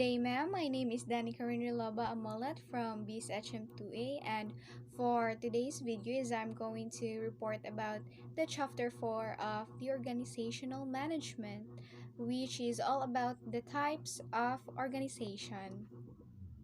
day, ma'am. My name is Danica Amolat from BSHM 2A, and for today's video is I'm going to report about the chapter 4 of the organizational management, which is all about the types of organization.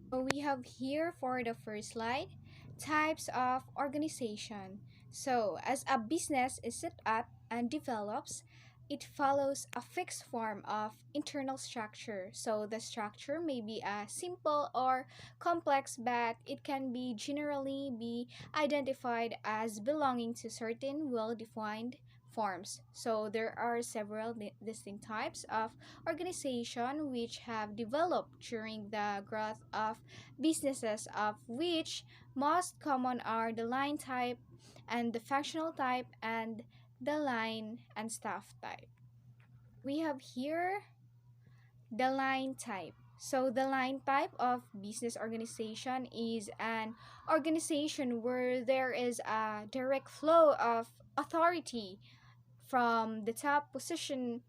So we have here for the first slide, types of organization. So as a business is set up and develops, it follows a fixed form of internal structure. So the structure may be a simple or complex, but it can be generally be identified as belonging to certain well-defined forms. So there are several distinct types of organization which have developed during the growth of businesses, of which most common are the line type and the functional type and the line and staff type. We have here the line type. So the line type of business organization is an organization where there is a direct flow of authority from the top position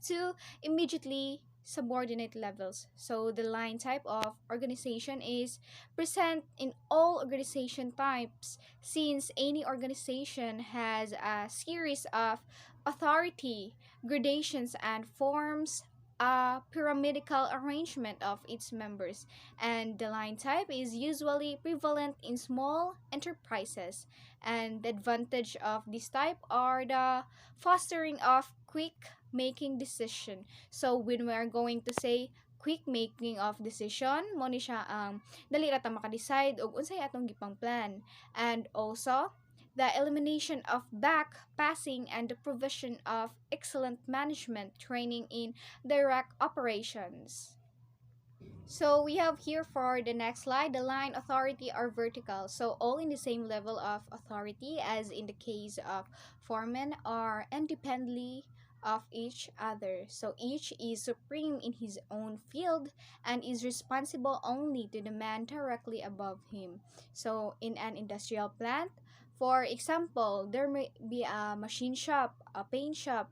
to immediately subordinate levels. So the line type of organization is present in all organization types, since any organization has a series of authority gradations and forms a pyramidal arrangement of its members, and the line type is usually prevalent in small enterprises, and the advantage of this type are the fostering of quick making decision. So when we are going to say quick making of decision, mo ni siya ang dali ra ta maka-decide og unsay atong gipang plan. And also the elimination of back passing and the provision of excellent management training in direct operations. So we have here for the next slide, the line authority are vertical. So all in the same level of authority as in the case of foremen are independently of each other. So each is supreme in his own field and is responsible only to the man directly above him. So in an industrial plant, for example, there may be a machine shop, a paint shop,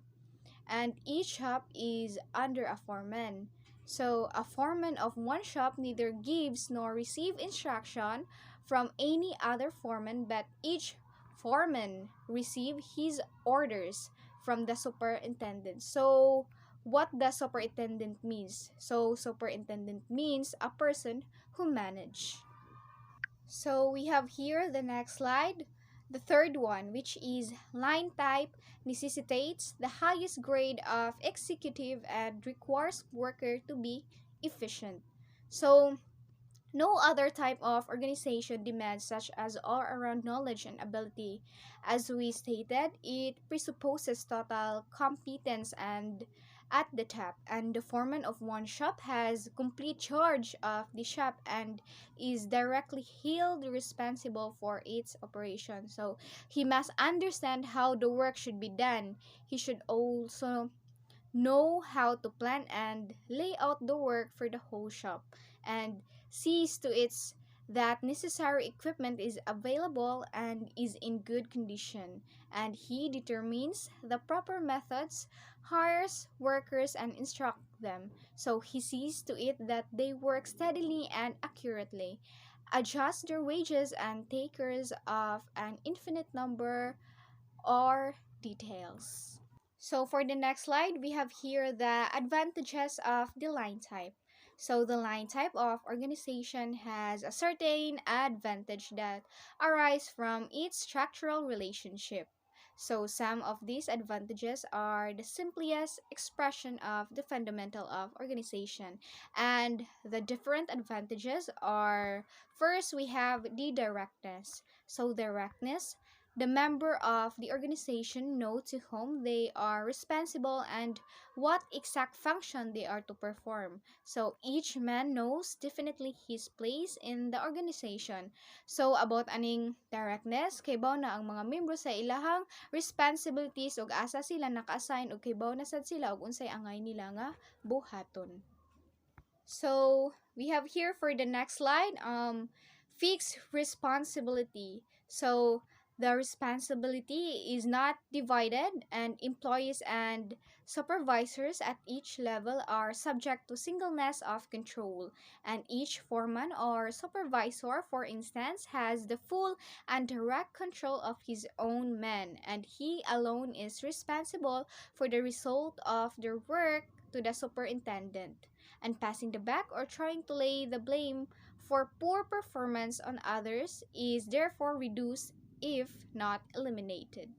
and each shop is under a foreman. So a foreman of one shop neither gives nor receive instruction from any other foreman, but each foreman receive his orders from the superintendent. So what the superintendent means? So superintendent means a person who manage. So we have here the next slide. The third one, which is line type, necessitates the highest grade of executive and requires worker to be efficient. So no other type of organization demands such as all-around knowledge and ability. As we stated, it presupposes total competence and at the top, and the foreman of one shop has complete charge of the shop and is directly held responsible for its operation. So he must understand how the work should be done. He should also know how to plan and lay out the work for the whole shop, and sees to it that necessary equipment is available and is in good condition, and he determines the proper methods, hires workers and instructs them. So he sees to it that they work steadily and accurately, adjust their wages and takers of an infinite number or details. So for the next slide, we have here the advantages of the line type. So the line type of organization has a certain advantage that arise from its structural relationship. So some of these advantages are the simplest expression of the fundamental of organization. And the different advantages are, first we have the directness. So directness, the member of the organization know to whom they are responsible and what exact function they are to perform. So each man knows definitely his place in the organization. So about aning directness, kay baw na ang mga membro sa ilahang responsibilities ug asa sila naka-assign ug kay baw na sad sila ug unsay angay nila nga buhaton. So we have here for the next slide, fixed responsibility. So The responsibility is not divided, and employees and supervisors at each level are subject to singleness of control. And each foreman or supervisor, for instance, has the full and direct control of his own men, and he alone is responsible for the result of their work to the superintendent. And passing the buck or trying to lay the blame for poor performance on others is therefore reduced if not eliminated.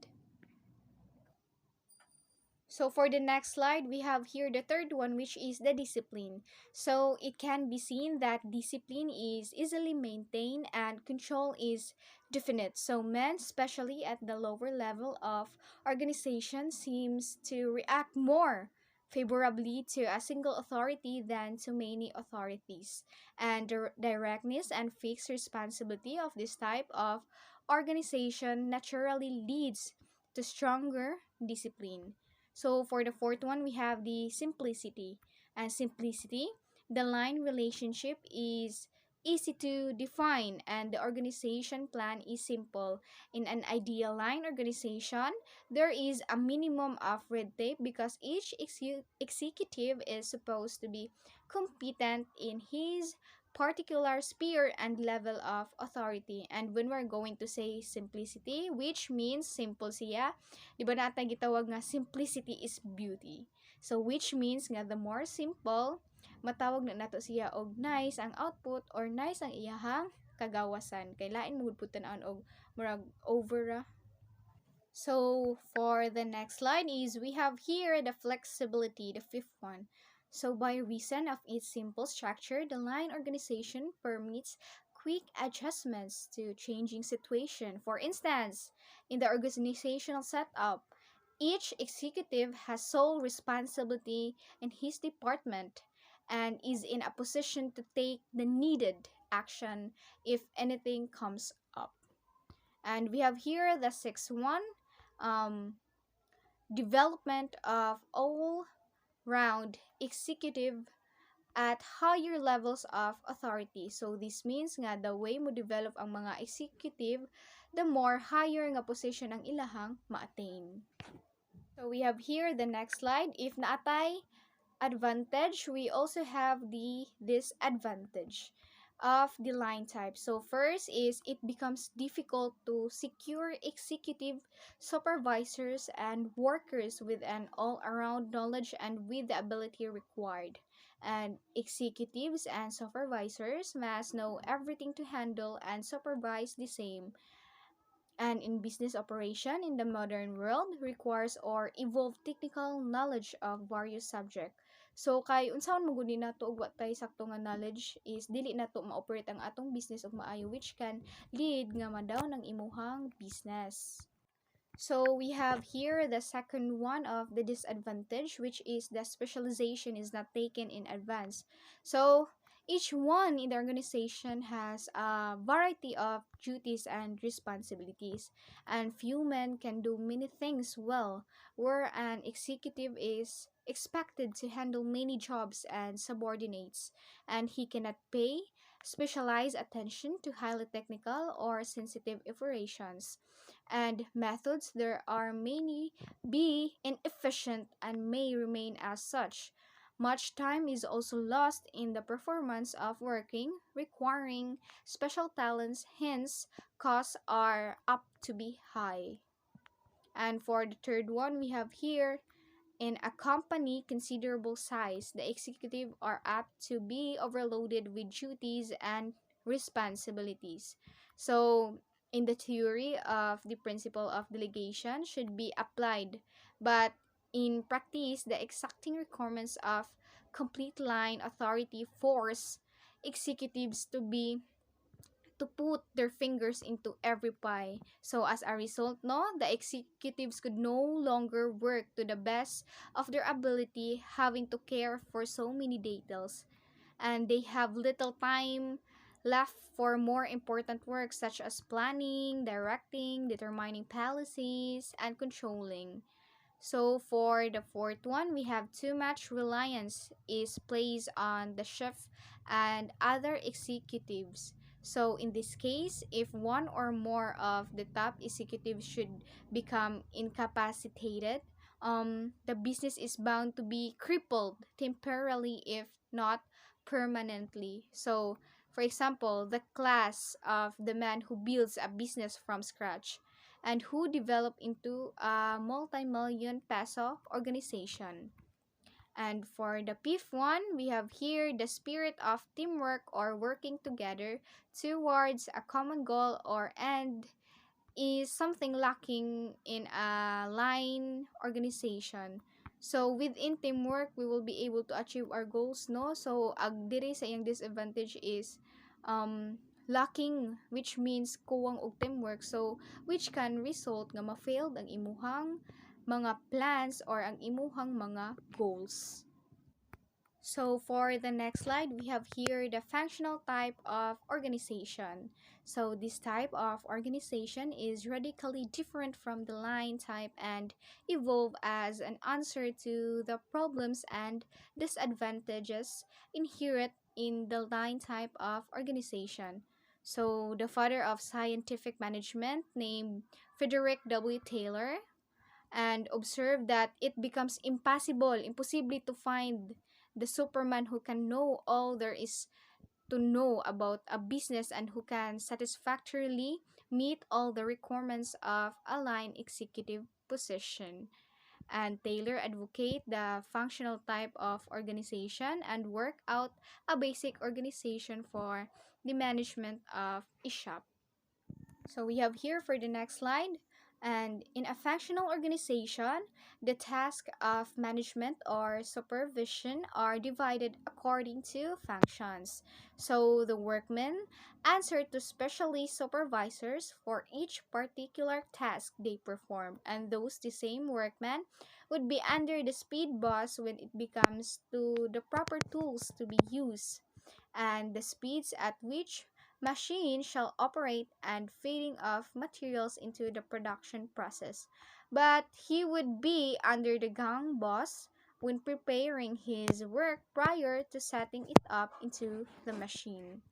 So for the next slide, we have here the third one, which is the discipline. So it can be seen that discipline is easily maintained and control is definite. So men, especially at the lower level of organization, seems to react more favorably to a single authority than to many authorities. And the directness and fixed responsibility of this type of organization naturally leads to stronger discipline. So for the fourth one, we have the simplicity. And simplicity, the line relationship is easy to define and the organization plan is simple. In an ideal line organization, there is a minimum of red tape because each executive is supposed to be competent in his particular sphere and level of authority. And when we're going to say simplicity, which means simple siya, di ba natin gitawag nga simplicity is beauty. So which means nga the more simple, matawag na nato siya og nice ang output or nice ang iyahang kagawasan. Kay lain mo gud pud tan-awon og murag over. So for the next slide is we have here the flexibility, the fifth one. So by reason of its simple structure, the line organization permits quick adjustments to changing situation. For instance, in the organizational setup, each executive has sole responsibility in his department and is in a position to take the needed action if anything comes up. And we have here the sixth one, um, development of all round executive at higher levels of authority. So this means nga the way mo develop ang mga executive, the more higher nga position ang ilahang ma-attain. So we have here the next slide. If naatay advantage, we also have the disadvantage of the line type. So first is it becomes difficult to secure executive supervisors and workers with an all-around knowledge and with the ability required. And executives and supervisors must know everything to handle and supervise the same, and in business operation in the modern world requires or evolve technical knowledge of various subject. So kay unsaon mo gud ni nato og wa tay sakto nga knowledge is dili nato ma-operate ang atong business og maayo, which can lead nga ma-down ang imuhang business. So we have here the second one of the disadvantage, which is the specialization is not taken in advance. So each one in the organization has a variety of duties and responsibilities, and few men can do many things well, where an executive is expected to handle many jobs and subordinates, and he cannot pay specialized attention to highly technical or sensitive operations and methods there are many be inefficient and may remain as such. Much time is also lost in the performance of working, requiring special talents, hence, costs are up to be high. And for the third one, we have here in a company considerable size, the executive are apt to be overloaded with duties and responsibilities. So, in the theory of the principle of delegation should be applied, but in practice, the exacting requirements of complete line authority force executives to put their fingers into every pie. So as a result, no, the executives could no longer work to the best of their ability, having to care for so many details, and they have little time left for more important work such as planning, directing, determining policies, and controlling. So for the fourth one, we have too much reliance is placed on the chef and other executives. So in this case, if one or more of the top executives should become incapacitated, the business is bound to be crippled temporarily, if not permanently. So, for example, the class of the man who builds a business from scratch and who develop into a multi-million peso organization. And for the fifth one, we have here the spirit of teamwork or working together towards a common goal or end is something lacking in a line organization. So within teamwork, we will be able to achieve our goals, no? So diri sa iyang disadvantage is lacking, which means kuwang og teamwork. So which can result nga ma-failed ang imuhang mga plans or ang imuhang mga goals. So for the next slide, we have here the functional type of organization. So this type of organization is radically different from the line type and evolve as an answer to the problems and disadvantages inherent in the line type of organization. So the father of scientific management named Frederick W. Taylor and observe that it becomes impossible to find the Superman who can know all there is to know about a business and who can satisfactorily meet all the requirements of a line executive position. And Taylor advocate the functional type of organization and work out a basic organization for the management of a shop. So we have here for the next slide. And in a functional organization, the tasks of management or supervision are divided according to functions. So the workmen answer to specialist supervisors for each particular task they perform, and those the same workmen would be under the speed boss when it becomes to the proper tools to be used and the speeds at which machine shall operate and feeding of materials into the production process. But he would be under the gang boss when preparing his work prior to setting it up into the machine.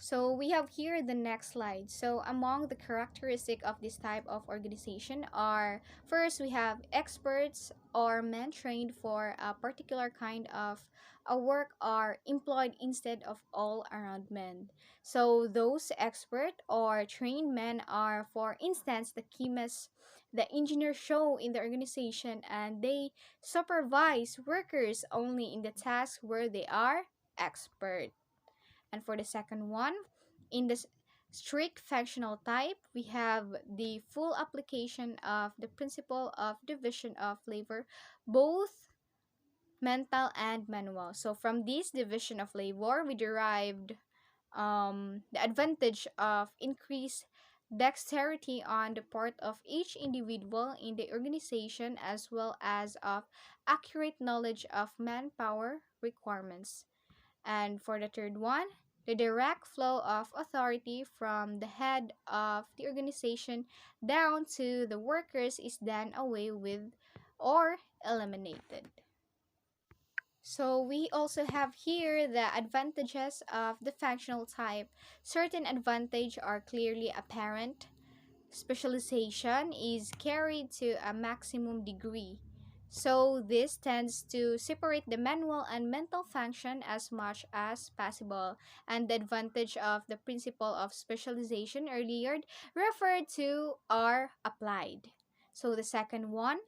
So we have here the next slide. So among the characteristic of this type of organization are, first we have experts or men trained for a particular kind of a work are employed instead of all around men. So those expert or trained men are, for instance, the chemists, the engineer show in the organization, and they supervise workers only in the tasks where they are expert. And for the second one, in the strict functional type, we have the full application of the principle of division of labor, both mental and manual. So from this division of labor, we derived the advantage of increased dexterity on the part of each individual in the organization as well as of accurate knowledge of manpower requirements. And for the third one, the direct flow of authority from the head of the organization down to the workers is done away with or eliminated. So we also have here the advantages of the functional type. Certain advantages are clearly apparent. Specialization is carried to a maximum degree. So this tends to separate the manual and mental function as much as possible. And the advantage of the principle of specialization earlier referred to are applied. So the second one,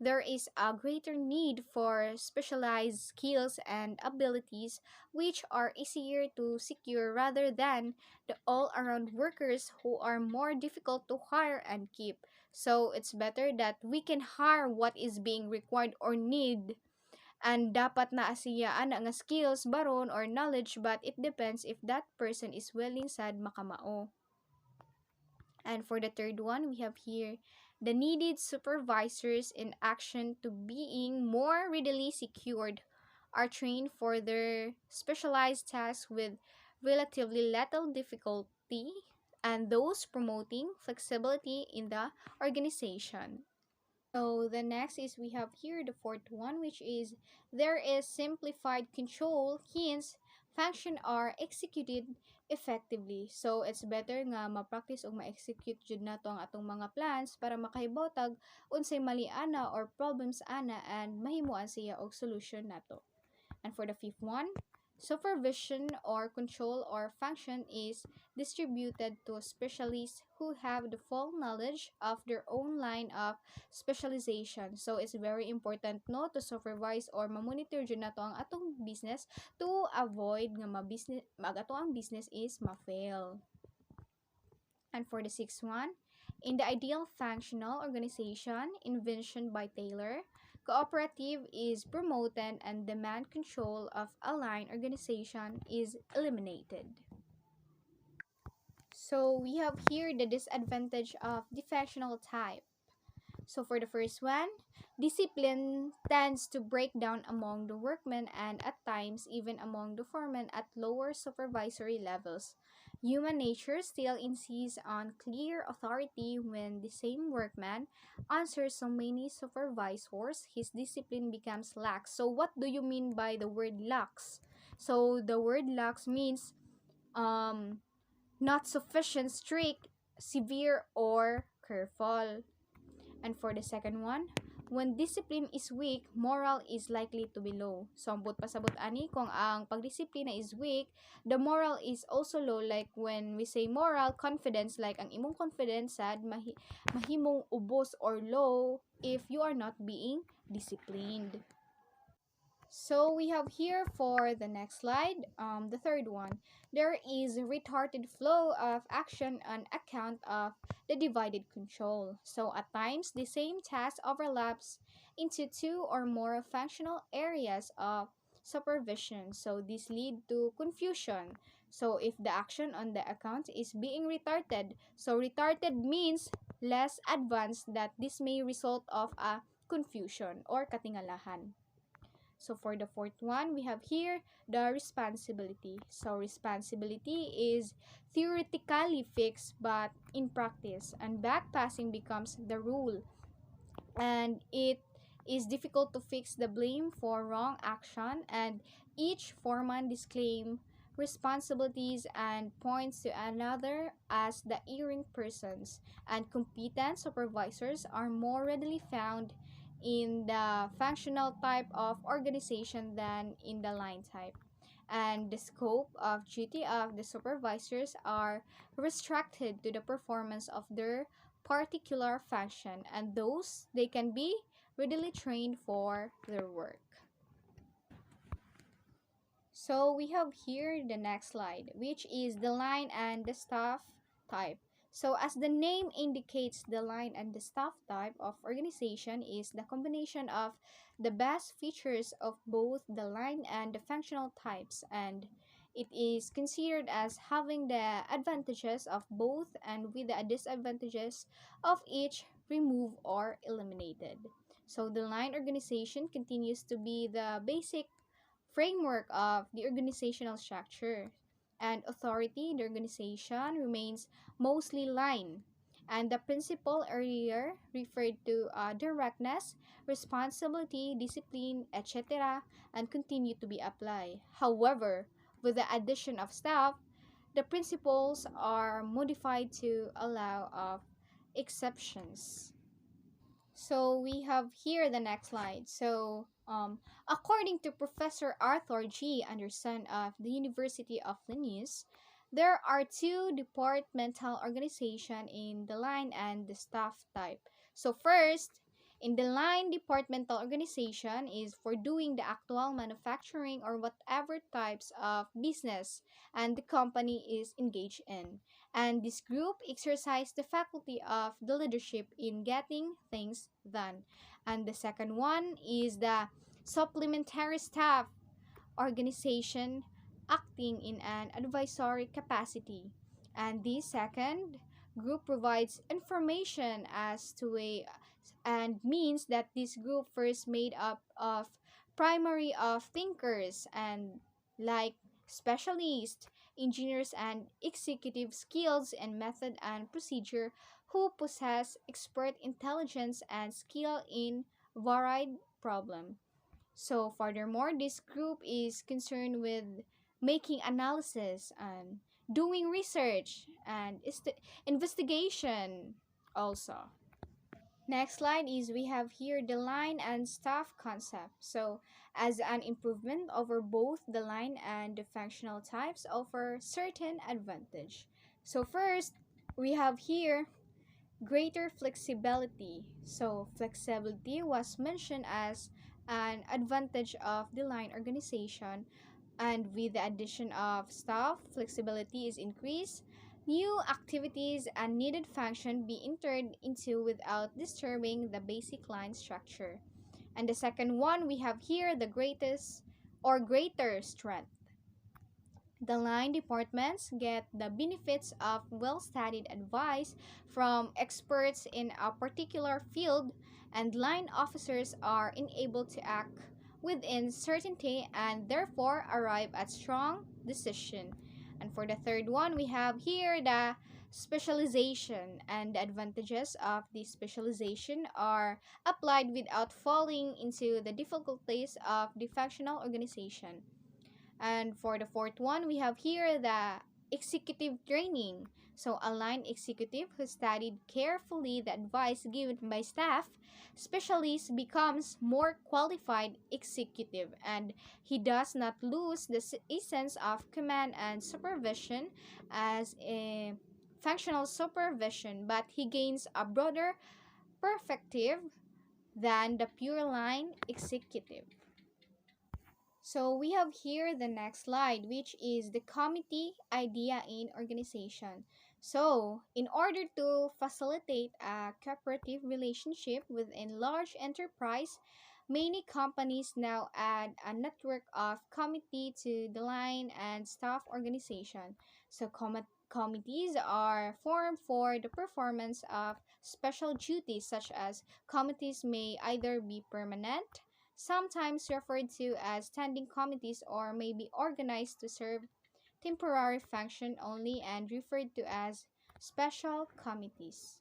there is a greater need for specialized skills and abilities which are easier to secure rather than the all-around workers who are more difficult to hire and keep. So it's better that we can hire what is being required or need and dapat na asiyaan nga skills baron or knowledge, but it depends if that person is willing sad makamao. And for the third one, we have here the needed supervisors in action to being more readily secured are trained for their specialized tasks with relatively little difficulty and those promoting flexibility in the organization. So the next is we have here the fourth one, which is there is simplified control, hence function are executed effectively. So, it's better nga ma-practice o ma-execute jud nato ang atong mga plans para makahibawtag unsay mali ana or problems ana and mahimuan siya og solution nato. And for the fifth one, supervision or control or function is distributed to specialists who have the full knowledge of their own line of specialization. So it's very important no to supervise or ma-monitor jud nato ang atong business to avoid nga ma-business ato ang business is ma-fail. And for the sixth one, in the ideal functional organization envisioned by Taylor, cooperative is promoted and demand control of a line organization is eliminated. So we have here the disadvantage of the functional type. So for the first one, discipline tends to break down among the workmen and at times even among the foremen at lower supervisory levels. Human nature still insists on clear authority when the same workman answers so many supervisors, his discipline becomes lax. So what do you mean by the word lax? So the word lax means um not sufficient, strict, severe, or careful. And for the second one, when discipline is weak, moral is likely to be low. So, ambot pasabot ani kung ang pagdisiplina is weak, the moral is also low. Like when we say moral, confidence, like ang imong confidence sad, mahimong ubos or low if you are not being disciplined. So we have here for the next slide, the third one. There is a retarded flow of action on account of the divided control. So at times, the same task overlaps into two or more functional areas of supervision. So this lead to confusion. So if the action on the account is being retarded, so retarded means less advanced, that this may result of a confusion or katingalahan. So for the fourth one, we have here the responsibility. So responsibility is theoretically fixed but in practice, and backpassing becomes the rule, and it is difficult to fix the blame for wrong action, and each foreman disclaim responsibilities and points to another as the erring persons, and competent supervisors are more readily found in the functional type of organization than in the line type, and the scope of duty of the supervisors are restricted to the performance of their particular function, and those they can be readily trained for their work. So we have here the next slide, which is the line and the staff type. So as the name indicates, the line and the staff type of organization is the combination of the best features of both the line and the functional types, and it is considered as having the advantages of both and with the disadvantages of each removed or eliminated. So the line organization continues to be the basic framework of the organizational structure, and authority, the organization remains mostly line, and the principle earlier referred to directness, responsibility, discipline, etc., and continue to be applied. However, with the addition of staff, the principles are modified to allow of exceptions. So we have here the next slide. So according to Professor Arthur G. Anderson of the University of Linnaeus, there are two departmental organization in the line and the staff type. So first, in the line, departmental organization is for doing the actual manufacturing or whatever types of business and the company is engaged in, and this group exercise the faculty of the leadership in getting things done. And the second one is the supplementary staff organization acting in an advisory capacity. And this second group provides information as to a and means that this group first made up of primary of thinkers and like specialists, engineers, and executive skills and method and procedure who possess expert intelligence and skill in varied problem. So furthermore, this group is concerned with making analysis and doing research and investigation also. Next slide is we have here the line and staff concept. So as an improvement over both the line and the functional types offer certain advantage. So first, we have here greater flexibility. So flexibility was mentioned as an advantage of the line organization, and with the addition of staff, flexibility is increased. New activities and needed function be entered into without disturbing the basic line structure. And the second one we have here the greatest or greater strength. The line departments get the benefits of well-studied advice from experts in a particular field, and line officers are enabled to act within certainty and therefore arrive at strong decision. And for the third one, we have here the specialization, and the advantages of the specialization are applied without falling into the difficulties of the functional organization. And for the fourth one, we have here the executive training. So, a line executive who studied carefully the advice given by staff specialist becomes more qualified executive, and he does not lose the essence of command and supervision as a functional supervision, but he gains a broader perspective than the pure line executive. So we have here the next slide, which is the committee idea in organization. So in order to facilitate a cooperative relationship within large enterprise, many companies now add a network of committee to the line and staff organization. So committees are formed for the performance of special duties, such as committees may either be permanent, sometimes referred to as standing committees, or may be organized to serve temporary function only and referred to as special committees.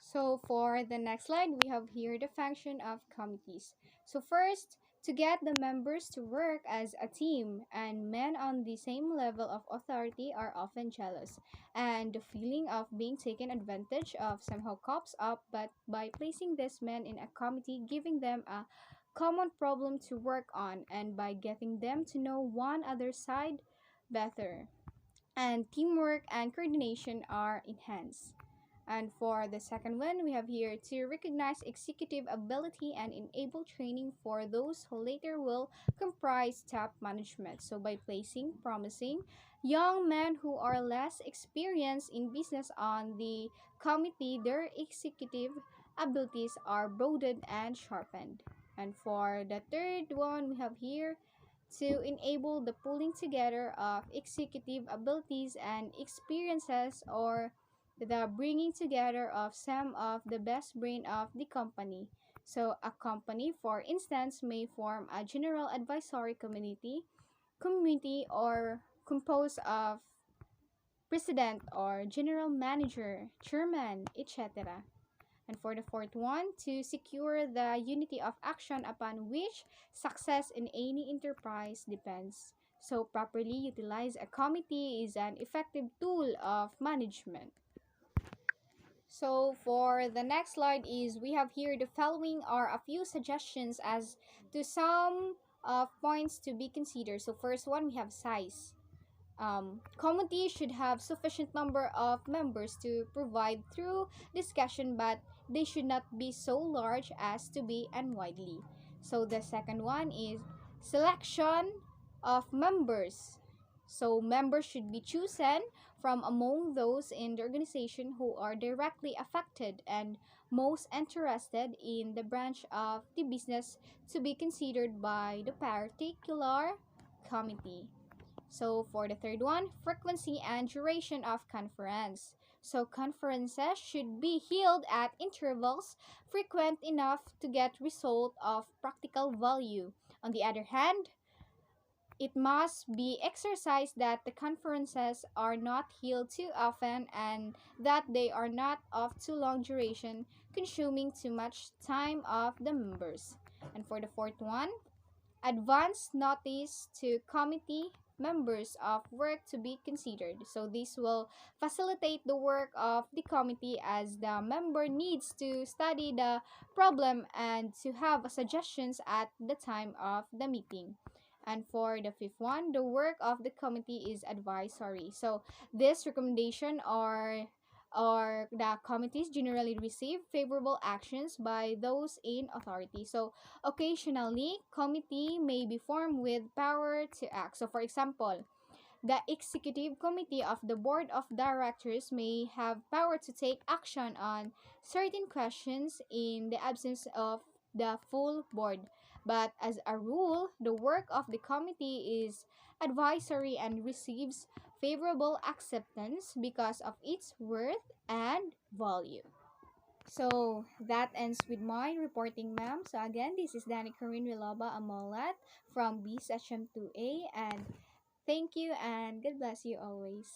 So for the next slide, we have here the function of committees. So first, to get the members to work as a team, and men on the same level of authority are often jealous, and the feeling of being taken advantage of somehow comes up, but by placing these men in a committee, giving them a common problem to work on, and by getting them to know one other side better, and teamwork and coordination are enhanced. And for the second one, we have here to recognize executive ability and enable training for those who later will comprise top management. So by placing promising young men who are less experienced in business on the committee, their executive abilities are broadened and sharpened. And for the third one, we have here to enable the pulling together of executive abilities and experiences, or the bringing together of some of the best brain of the company. So a company, for instance, may form a general advisory committee or composed of president or general manager, chairman, etc. And for the fourth one, to secure the unity of action upon which success in any enterprise depends. So properly utilize a committee is an effective tool of management. So for the next slide is we have here the following are a few suggestions as to some points to be considered. So first one, we have size. Committee should have sufficient number of members to provide through discussion, but they should not be so large as to be unwieldy. So the second one is selection of members. So members should be chosen from among those in the organization who are directly affected and most interested in the branch of the business to be considered by the particular committee. So for the third one, frequency and duration of conference. So conferences should be held at intervals frequent enough to get result of practical value. On the other hand, it must be exercised that the conferences are not held too often and that they are not of too long duration, consuming too much time of the members. And for the fourth one, advance notice to committee members of work to be considered. So this will facilitate the work of the committee as the member needs to study the problem and to have suggestions at the time of the meeting. And for the fifth one, the work of the committee is advisory. So this recommendation or the committees generally receive favorable actions by those in authority. So occasionally, committee may be formed with power to act. So for example, the executive committee of the board of directors may have power to take action on certain questions in the absence of the full board. But as a rule, the work of the committee is advisory and receives favorable acceptance because of its worth and value. So that ends with my reporting, ma'am. So again, this is Danica Amolat from BSHM 2A, and thank you and God bless you always.